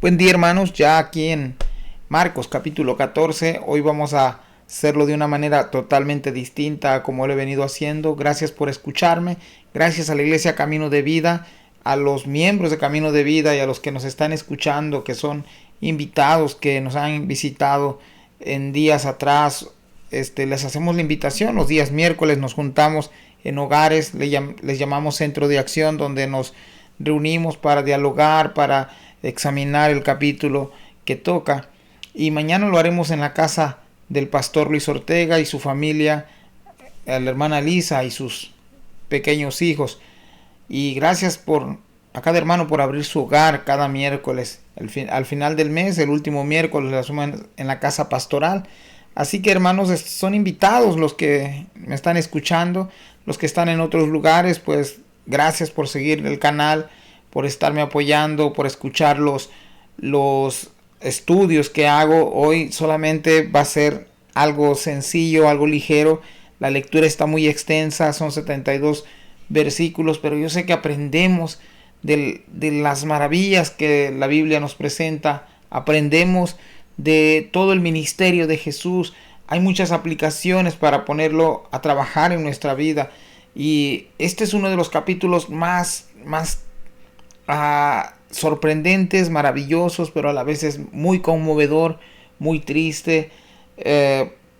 Buen día, hermanos, ya aquí en Marcos capítulo 14, hoy vamos a hacerlo de una manera totalmente distinta a como lo he venido haciendo. Gracias por escucharme, gracias a la Iglesia Camino de Vida, a los miembros de Camino de Vida y a los que nos están escuchando, que son invitados, que nos han visitado en días atrás. Les hacemos la invitación, los días miércoles nos juntamos en hogares, les llamamos Centro de Acción, donde nos reunimos para dialogar, para examinar el capítulo que toca, y mañana lo haremos en la casa del pastor Luis Ortega y su familia, la hermana Lisa y sus pequeños hijos. Y gracias a cada hermano por abrir su hogar cada miércoles. Al final del mes, el último miércoles, la suman en la casa pastoral. Así que, hermanos, son invitados los que me están escuchando, los que están en otros lugares, pues gracias por seguir el canal, por estarme apoyando, por escuchar los estudios que hago. Hoy solamente va a ser algo sencillo, algo ligero. La lectura está muy extensa, son 72 versículos, pero yo sé que aprendemos de las maravillas que la Biblia nos presenta, aprendemos de todo el ministerio de Jesús. Hay muchas aplicaciones para ponerlo a trabajar en nuestra vida, y este es uno de los capítulos más sorprendentes, maravillosos, pero a la vez es muy conmovedor, muy triste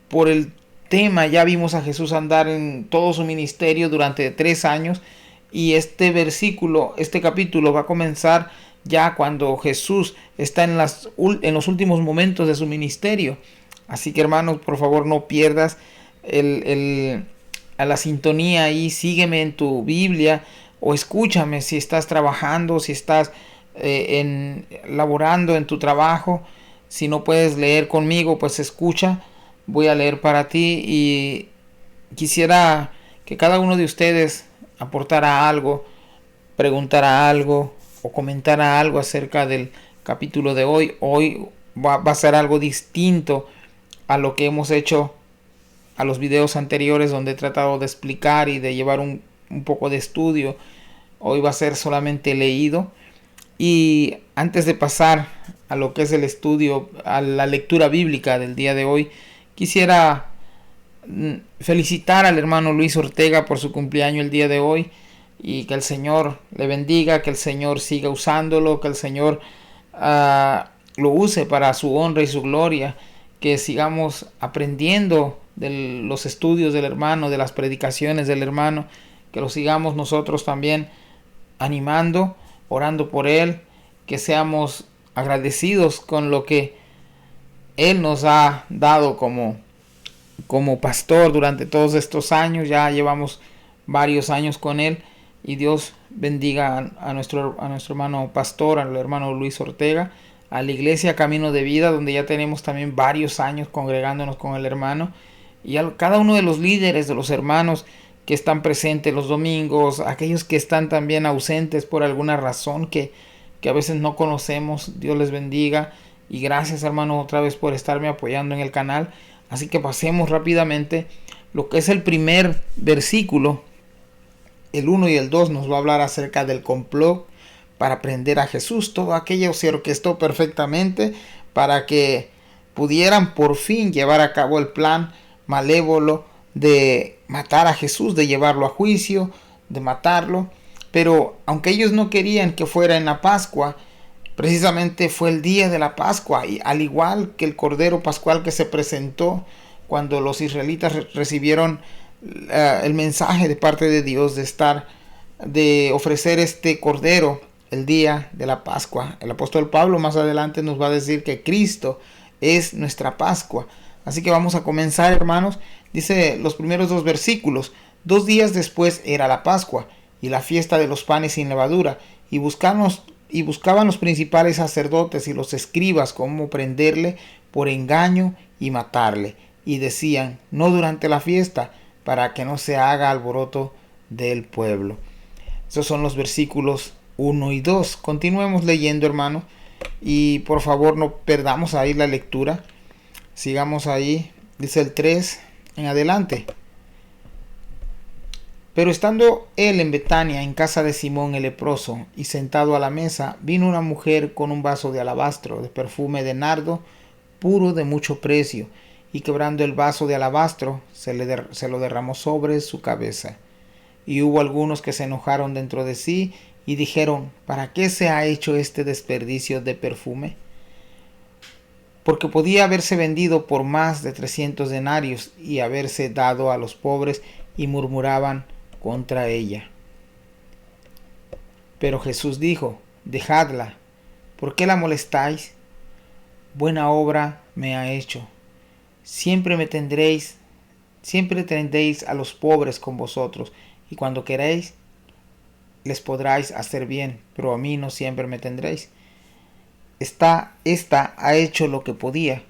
por el tema. Ya vimos a Jesús andar en todo su ministerio durante 3 años, y este capítulo va a comenzar ya cuando Jesús está en los últimos momentos de su ministerio. Así que, hermanos, por favor, no pierdas a la sintonía ahí. Sígueme en tu Biblia o escúchame si estás trabajando, si estás laborando en tu trabajo. Si no puedes leer conmigo, pues escucha, voy a leer para ti. Y quisiera que cada uno de ustedes aportara algo, preguntara algo o comentara algo acerca del capítulo de hoy. Hoy va a ser algo distinto a lo que hemos hecho a los videos anteriores, donde he tratado de explicar y de llevar un poco de estudio. Hoy va a ser solamente leído. Y antes de pasar a lo que es el estudio, a la lectura bíblica del día de hoy, quisiera felicitar al hermano Luis Ortega por su cumpleaños el día de hoy, y que el Señor le bendiga, que el Señor siga usándolo, que el Señor lo use para su honra y su gloria, que sigamos aprendiendo de los estudios del hermano, de las predicaciones del hermano, que lo sigamos nosotros también animando, orando por él, que seamos agradecidos con lo que él nos ha dado como pastor durante todos estos años. Ya llevamos varios años con él, y Dios bendiga a nuestro hermano pastor, al hermano Luis Ortega, a la Iglesia Camino de Vida, donde ya tenemos también varios años congregándonos con el hermano, y a cada uno de los líderes, de los hermanos que están presentes los domingos, aquellos que están también ausentes por alguna razón que a veces no conocemos. Dios les bendiga, y gracias, hermano, otra vez por estarme apoyando en el canal. Así que pasemos rápidamente lo que es el primer versículo. El 1 y el 2 nos va a hablar acerca del complot para prender a Jesús. Todo aquello se orquestó perfectamente para que pudieran por fin llevar a cabo el plan malévolo de matar a Jesús, de llevarlo a juicio, de matarlo. Pero aunque ellos no querían que fuera en la Pascua, precisamente fue el día de la Pascua, y al igual que el Cordero Pascual que se presentó cuando los israelitas recibieron el mensaje de parte de Dios de ofrecer este Cordero el día de la Pascua. El apóstol Pablo más adelante nos va a decir que Cristo es nuestra Pascua. Así que vamos a comenzar, hermanos. Dice los primeros 2 versículos: 2 días después era la Pascua y la fiesta de los panes sin levadura, y buscaban los principales sacerdotes y los escribas cómo prenderle por engaño y matarle, y decían: no durante la fiesta, para que no se haga alboroto del pueblo. Esos son los versículos 1 y 2. Continuemos leyendo, hermano, y por favor no perdamos ahí la lectura. Sigamos ahí. Dice el 3 en adelante. Pero estando él en Betania, en casa de Simón el leproso, y sentado a la mesa, vino una mujer con un vaso de alabastro, de perfume de nardo, puro de mucho precio, y quebrando el vaso de alabastro, se lo derramó sobre su cabeza. Y hubo algunos que se enojaron dentro de sí, y dijeron, ¿para qué se ha hecho este desperdicio de perfume? Porque podía haberse vendido por más de 300 denarios y haberse dado a los pobres, y murmuraban contra ella. Pero Jesús dijo, dejadla, ¿por qué la molestáis? Buena obra me ha hecho. Siempre tendréis a los pobres con vosotros, y cuando queréis les podráis hacer bien, pero a mí no siempre me tendréis. Esta ha hecho lo que podía,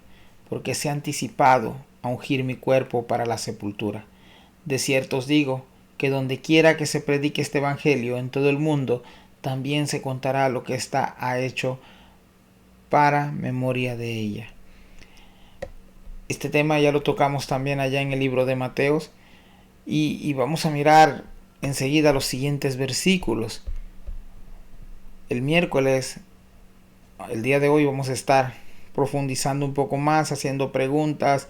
porque se ha anticipado a ungir mi cuerpo para la sepultura. De cierto os digo, que donde quiera que se predique este evangelio en todo el mundo, también se contará lo que ésta ha hecho para memoria de ella. Este tema ya lo tocamos también allá en el libro de Mateos, y vamos a mirar enseguida los siguientes versículos. El miércoles, el día de hoy, vamos a estar profundizando un poco más, haciendo preguntas,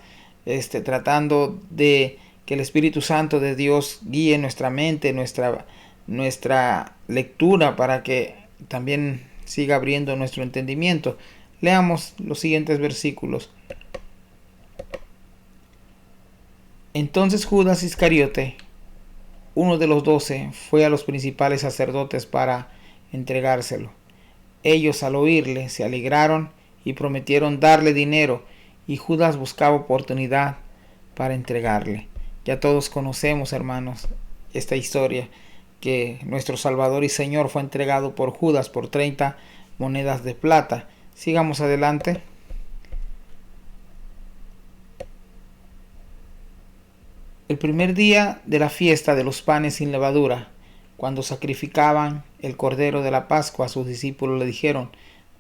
tratando de que el Espíritu Santo de Dios guíe nuestra mente, nuestra lectura, para que también siga abriendo nuestro entendimiento. Leamos los siguientes versículos. Entonces Judas Iscariote, uno de los 12, fue a los principales sacerdotes para entregárselo. Ellos, al oírle, se alegraron y prometieron darle dinero, y Judas buscaba oportunidad para entregarle. Ya todos conocemos, hermanos, esta historia, que nuestro Salvador y Señor fue entregado por Judas por 30 monedas de plata. Sigamos adelante. El primer día de la fiesta de los panes sin levadura, cuando sacrificaban el cordero de la Pascua, sus discípulos le dijeron,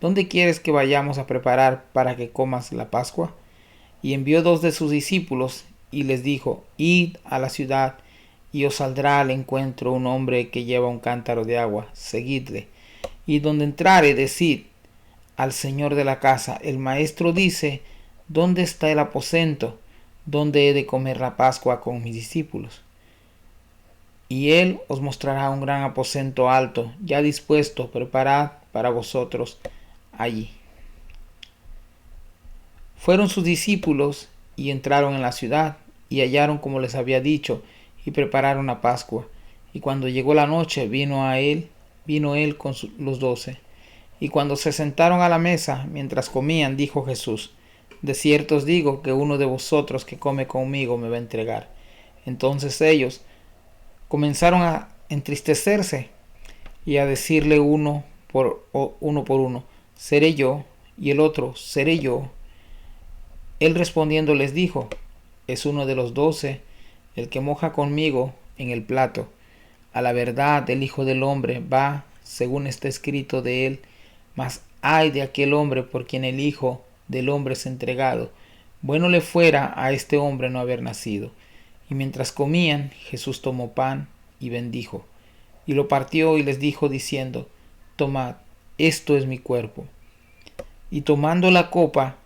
¿dónde quieres que vayamos a preparar para que comas la Pascua? Y envió 2 de sus discípulos y les dijo, id a la ciudad y os saldrá al encuentro un hombre que lleva un cántaro de agua, seguidle. Y donde entrare, decid al señor de la casa, el maestro dice, ¿dónde está el aposento donde he de comer la Pascua con mis discípulos? Y él os mostrará un gran aposento alto, ya dispuesto, preparad para vosotros allí. Fueron sus discípulos y entraron en la ciudad, y hallaron como les había dicho, y prepararon la Pascua. Y cuando llegó la noche, vino él con los 12. Y cuando se sentaron a la mesa, mientras comían, dijo Jesús, de cierto os digo que uno de vosotros que come conmigo me va a entregar. Entonces ellos comenzaron a entristecerse y a decirle uno por uno, seré yo, y el otro, seré yo. Él respondiendo les dijo, es uno de los 12, el que moja conmigo en el plato. A la verdad, el Hijo del Hombre va, según está escrito de él, mas ay de aquel hombre por quien el Hijo del Hombre es entregado. Bueno le fuera a este hombre no haber nacido. Y mientras comían, Jesús tomó pan y bendijo, y lo partió y les dijo diciendo, tomad, esto es mi cuerpo. Y tomando la copa,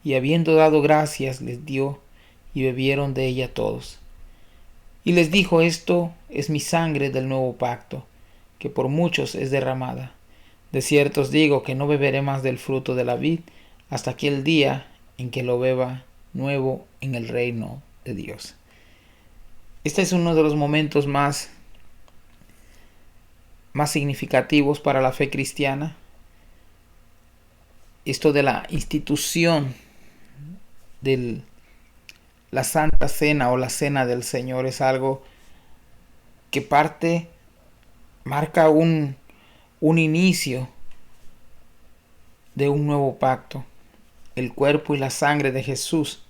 y habiendo dado gracias, les dio, y bebieron de ella todos. Y les dijo, esto es mi sangre del nuevo pacto, que por muchos es derramada. De cierto os digo que no beberé más del fruto de la vid, hasta aquel día en que lo beba nuevo en el reino de Dios. Este es uno de los momentos más significativos para la fe cristiana. Esto de la institución de la Santa Cena o la Cena del Señor es algo que marca un inicio de un nuevo pacto. El cuerpo y la sangre de Jesús,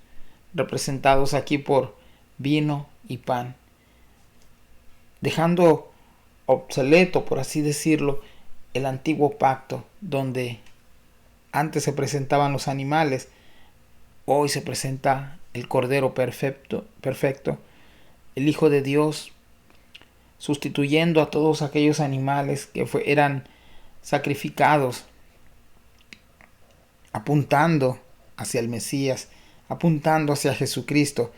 representados aquí por vino y pan, dejando obsoleto, por así decirlo, el antiguo pacto, donde antes se presentaban los animales, hoy se presenta el Cordero perfecto, el Hijo de Dios, sustituyendo a todos aquellos animales que eran sacrificados, apuntando hacia el Mesías, apuntando hacia Jesucristo.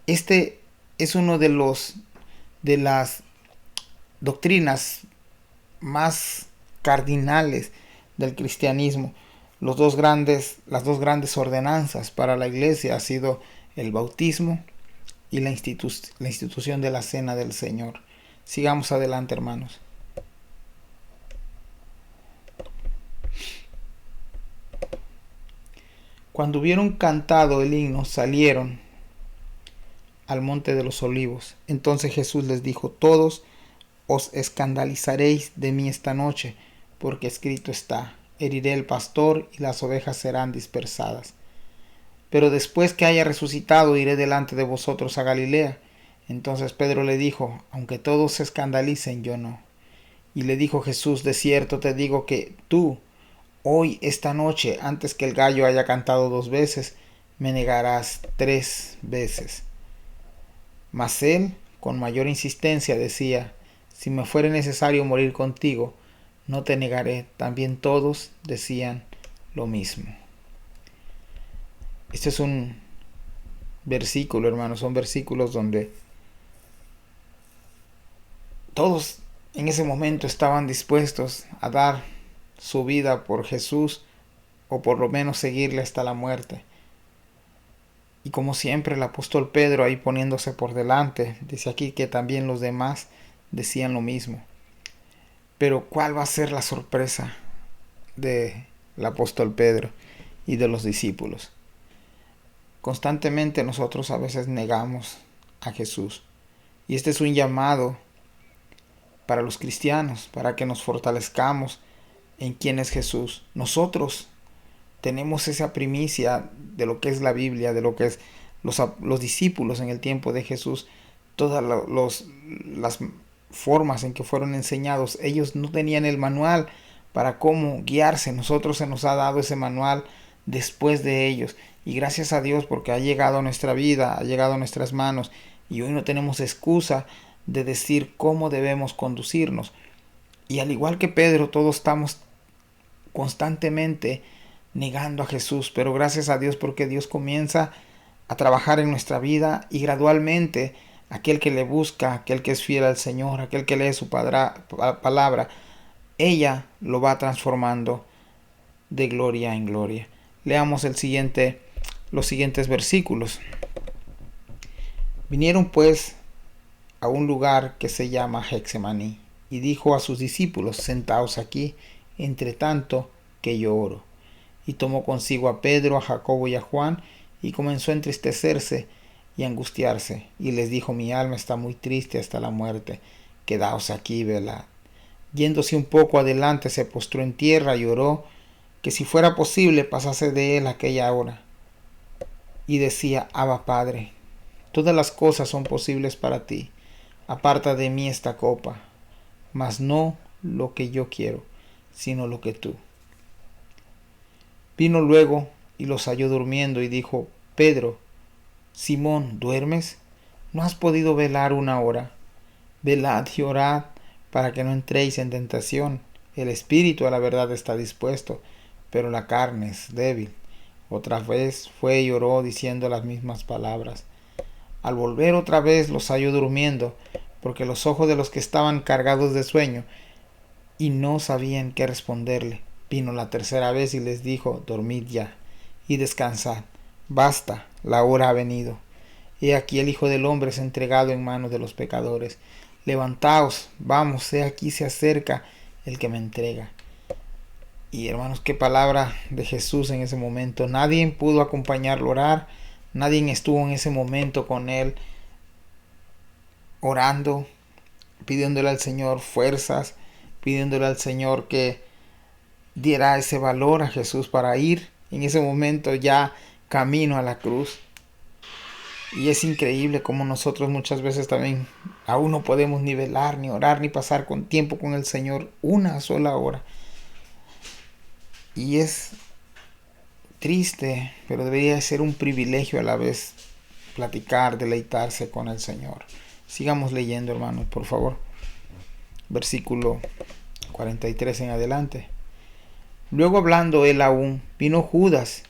Este es uno de las doctrinas más cardinales del cristianismo. Las dos grandes ordenanzas para la iglesia ha sido el bautismo y la institución de la cena del Señor. Sigamos adelante, hermanos. Cuando hubieron cantado el himno, salieron al monte de los olivos. Entonces Jesús les dijo: todos os escandalizaréis de mí esta noche, porque escrito está: heriré el pastor y las ovejas serán dispersadas. Pero después que haya resucitado, iré delante de vosotros a Galilea. Entonces Pedro le dijo: aunque todos se escandalicen, yo no. Y le dijo Jesús: de cierto te digo que tú, hoy, esta noche, antes que el gallo haya cantado 2 veces, me negarás 3 veces. Mas él, con mayor insistencia, decía: si me fuere necesario morir contigo, no te negaré. También todos decían lo mismo. Este es un versículo, hermanos, son versículos donde todos en ese momento estaban dispuestos a dar su vida por Jesús, o por lo menos seguirle hasta la muerte. Y como siempre, el apóstol Pedro, ahí poniéndose por delante, dice aquí que también los demás decían lo mismo. Pero ¿cuál va a ser la sorpresa del apóstol Pedro y de los discípulos? Constantemente nosotros a veces negamos a Jesús. Y este es un llamado para los cristianos, para que nos fortalezcamos en quién es Jesús. Nosotros tenemos esa primicia de lo que es la Biblia, de lo que es los discípulos en el tiempo de Jesús, todas las formas en que fueron enseñados. Ellos no tenían el manual para cómo guiarse. Nosotros se nos ha dado ese manual después de ellos. Y gracias a Dios, porque ha llegado a nuestra vida, ha llegado a nuestras manos, y hoy no tenemos excusa de decir cómo debemos conducirnos. Y al igual que Pedro, todos estamos constantemente negando a Jesús, pero gracias a Dios, porque Dios comienza a trabajar en nuestra vida, y gradualmente aquel que le busca, aquel que es fiel al Señor, aquel que lee su palabra, ella lo va transformando de gloria en gloria. Leamos los siguientes versículos. Vinieron pues a un lugar que se llama Getsemaní, y dijo a sus discípulos: sentaos aquí, entre tanto que yo oro. Y tomó consigo a Pedro, a Jacobo y a Juan, y comenzó a entristecerse y a angustiarse, y les dijo: mi alma está muy triste hasta la muerte, quedaos aquí y velad. Yéndose un poco adelante, se postró en tierra y oró que si fuera posible pasase de él aquella hora. Y decía: Abba, Padre, todas las cosas son posibles para ti. Aparta de mí esta copa, mas no lo que yo quiero, sino lo que tú. Vino luego y los halló durmiendo, y dijo: Pedro, Simón, ¿duermes? ¿No has podido velar 1 hora? Velad y orad, para que no entréis en tentación. El espíritu a la verdad está dispuesto, pero la carne es débil. Otra vez fue y oró, diciendo las mismas palabras. Al volver otra vez los halló durmiendo, porque los ojos de los que estaban cargados de sueño, y no sabían qué responderle. Vino la tercera vez y les dijo: dormid ya, y descansad. Basta, la hora ha venido. He aquí el Hijo del Hombre es entregado en manos de los pecadores. Levantaos, vamos, he aquí se acerca el que me entrega. Y hermanos, qué palabra de Jesús en ese momento. Nadie pudo acompañarlo a orar. Nadie estuvo en ese momento con él orando, pidiéndole al Señor fuerzas, pidiéndole al Señor que diera ese valor a Jesús para ir en ese momento ya camino a la cruz. Y es increíble cómo nosotros muchas veces también aún no podemos ni velar, ni orar, ni pasar con tiempo con el Señor 1 sola hora. Y es triste, pero debería ser un privilegio a la vez platicar, deleitarse con el Señor. Sigamos leyendo, hermanos, por favor. Versículo 43 en adelante. Luego, hablando él aún, vino Judas,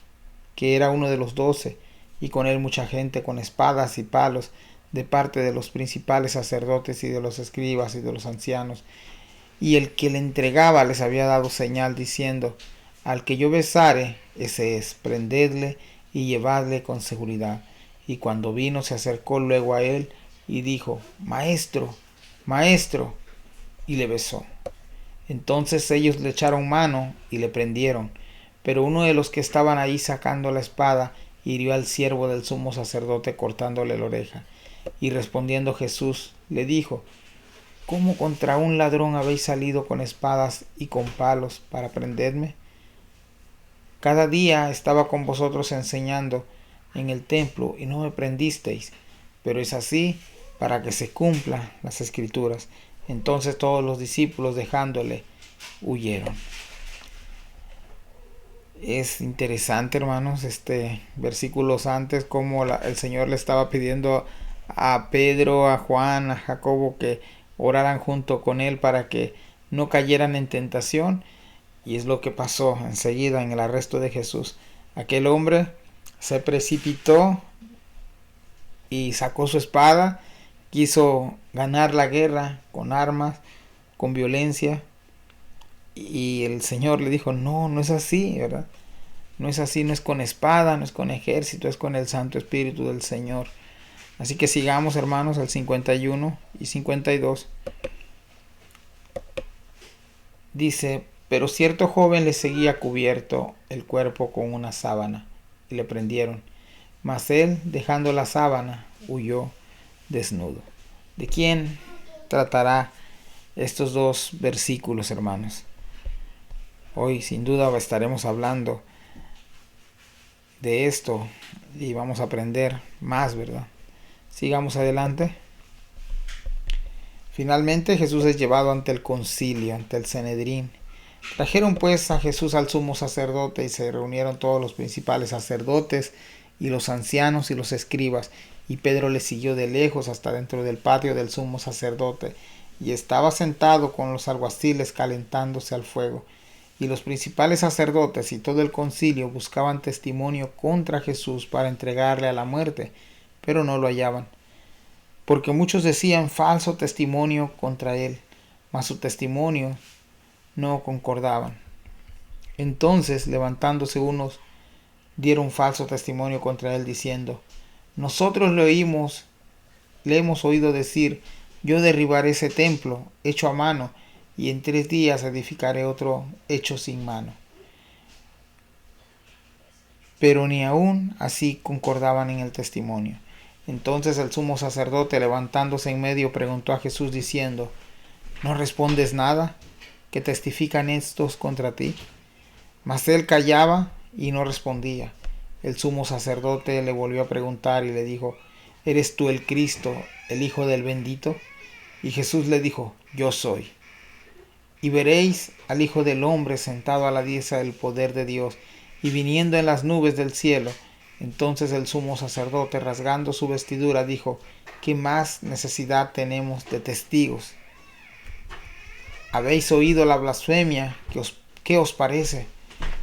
que era uno de los 12, y con él mucha gente con espadas y palos, de parte de los principales sacerdotes y de los escribas y de los ancianos. Y el que le entregaba les había dado señal, diciendo: al que yo besare, ese es, prendedle y llevadle con seguridad. Y cuando vino, se acercó luego a él y dijo: Maestro, maestro, y le besó. Entonces ellos le echaron mano y le prendieron. Pero uno de los que estaban ahí, sacando la espada, hirió al siervo del sumo sacerdote, cortándole la oreja. Y respondiendo Jesús le dijo: ¿cómo contra un ladrón habéis salido con espadas y con palos para prenderme? Cada día estaba con vosotros enseñando en el templo y no me prendisteis, pero es así para que se cumplan las escrituras. Entonces todos los discípulos, dejándole, huyeron. Es interesante, hermanos, versículos antes, como el Señor le estaba pidiendo a Pedro, a Juan, a Jacobo que oraran junto con él para que no cayeran en tentación. Y es lo que pasó enseguida en el arresto de Jesús. Aquel hombre se precipitó y sacó su espada, quiso ganar la guerra con armas, con violencia. Y el Señor le dijo: no, no es así, ¿verdad? No es así, no es con espada, no es con ejército, es con el Santo Espíritu del Señor. Así que sigamos, hermanos, al 51 y 52. Dice: pero cierto joven le seguía cubierto el cuerpo con una sábana, y le prendieron. Mas él, dejando la sábana, huyó desnudo. ¿De quién tratará estos dos versículos, hermanos? Hoy sin duda estaremos hablando de esto y vamos a aprender más, ¿verdad? Sigamos adelante. Finalmente Jesús es llevado ante el concilio, ante el Sanedrín. Trajeron pues a Jesús al sumo sacerdote, y se reunieron todos los principales sacerdotes y los ancianos y los escribas, y Pedro le siguió de lejos hasta dentro del patio del sumo sacerdote, y estaba sentado con los alguaciles calentándose al fuego. Y los principales sacerdotes y todo el concilio buscaban testimonio contra Jesús para entregarle a la muerte, pero no lo hallaban, porque muchos decían falso testimonio contra él, mas su testimonio no concordaban. Entonces, levantándose unos, dieron falso testimonio contra él, diciendo: nosotros le hemos oído decir: yo derribaré ese templo hecho a mano, y en 3 días edificaré otro hecho sin mano. Pero ni aun así concordaban en el testimonio. Entonces el sumo sacerdote, levantándose en medio, preguntó a Jesús diciendo: ¿no respondes nada? ¿Qué testifican estos contra ti? Mas él callaba y no respondía. El sumo sacerdote le volvió a preguntar y le dijo: ¿eres tú el Cristo, el Hijo del Bendito? Y Jesús le dijo: yo soy. Y veréis al Hijo del Hombre sentado a la diestra del poder de Dios, y viniendo en las nubes del cielo. Entonces el sumo sacerdote, rasgando su vestidura, dijo: ¿qué más necesidad tenemos de testigos? ¿Habéis oído la blasfemia? ¿Qué os parece?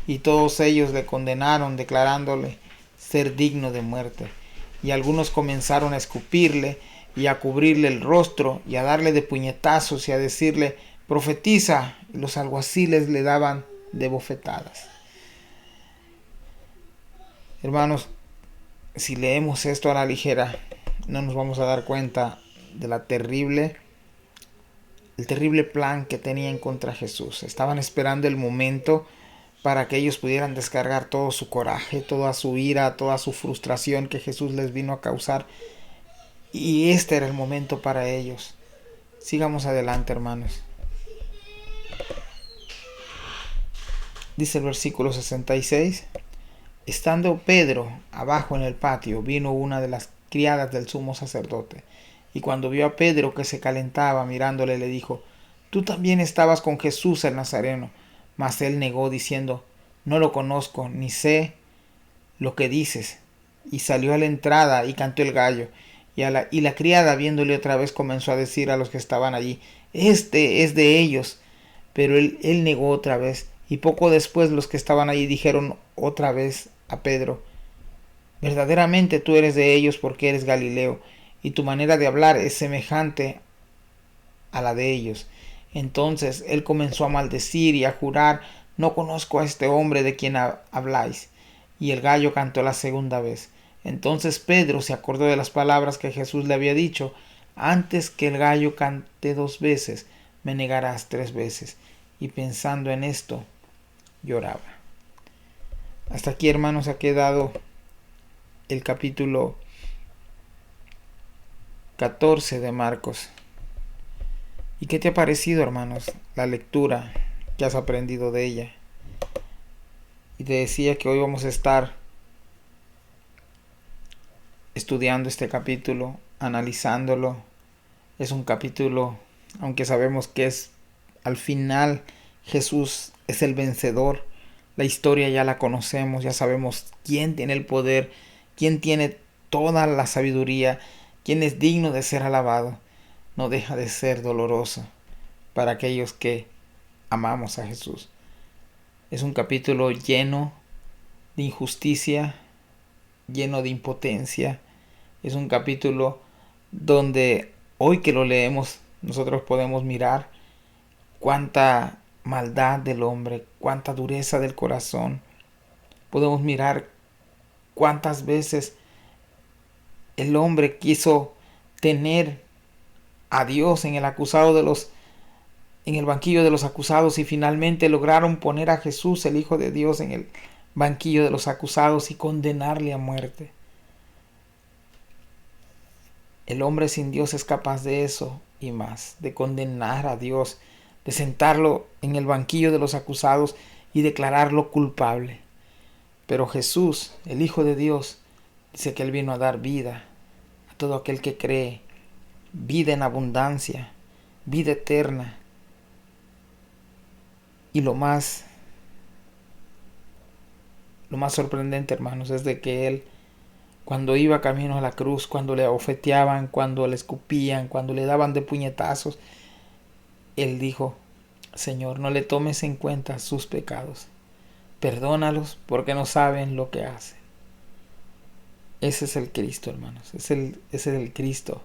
Y todos ellos le condenaron, declarándole ser digno de muerte. Y algunos comenzaron a escupirle y a cubrirle el rostro y a darle de puñetazos y a decirle: profetiza. Y los alguaciles le daban de bofetadas. Hermanos, si leemos esto a la ligera, no nos vamos a dar cuenta de el terrible plan que tenían contra Jesús. Estaban esperando el momento para que ellos pudieran descargar todo su coraje, toda su ira, toda su frustración que Jesús les vino a causar. Y este era el momento para ellos. Sigamos adelante, hermanos. Dice el versículo 66. Estando Pedro abajo en el patio, vino una de las criadas del sumo sacerdote, y cuando vio a Pedro que se calentaba, mirándole, le dijo: tú también estabas con Jesús el Nazareno. Mas él negó, diciendo: no lo conozco, ni sé lo que dices. Y salió a la entrada y cantó el gallo. Y la criada, viéndole otra vez, comenzó a decir a los que estaban allí: este es de ellos. Pero él negó otra vez. Y poco después los que estaban allí dijeron otra vez a Pedro: verdaderamente tú eres de ellos, porque eres Galileo, y tu manera de hablar es semejante a la de ellos. Entonces él comenzó a maldecir y a jurar: no conozco a este hombre de quien habláis. Y el gallo cantó la segunda vez. Entonces Pedro se acordó de las palabras que Jesús le había dicho: antes que el gallo cante 2 veces, me negarás 3 veces. Y pensando en esto, lloraba. Hasta aquí, hermanos, ha quedado el capítulo 14 de Marcos. ¿Y qué te ha parecido, hermanos, la lectura que has aprendido de ella? Y te decía que hoy vamos a estar estudiando este capítulo, analizándolo. Es un capítulo, aunque sabemos que es al final Jesús es el vencedor, la historia ya la conocemos, ya sabemos quién tiene el poder, quién tiene toda la sabiduría, quién es digno de ser alabado. No deja de ser doloroso para aquellos que amamos a Jesús. Es un capítulo lleno de injusticia, lleno de impotencia. Es un capítulo donde hoy que lo leemos nosotros podemos mirar cuánta maldad del hombre, cuánta dureza del corazón. Podemos mirar cuántas veces el hombre quiso tener a Dios en el acusado de los en el banquillo de los acusados, y finalmente lograron poner a Jesús, el Hijo de Dios, en el banquillo de los acusados y condenarle a muerte. El hombre sin Dios es capaz de eso y más, de condenar a Dios, de sentarlo en el banquillo de los acusados y declararlo culpable. Pero Jesús, el Hijo de Dios, dice que Él vino a dar vida a todo aquel que cree, vida en abundancia, vida eterna. Y lo más sorprendente, hermanos, es de que Él, cuando iba camino a la cruz, cuando le abofeteaban, cuando le escupían, cuando le daban de puñetazos, Él dijo: Señor, no le tomes en cuenta sus pecados, perdónalos porque no saben lo que hacen. Ese es el Cristo, hermanos, ese es el Cristo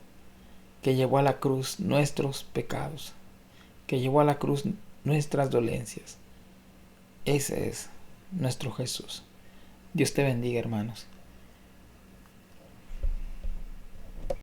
que llevó a la cruz nuestros pecados, que llevó a la cruz nuestras dolencias. Ese es nuestro Jesús. Dios te bendiga, hermanos.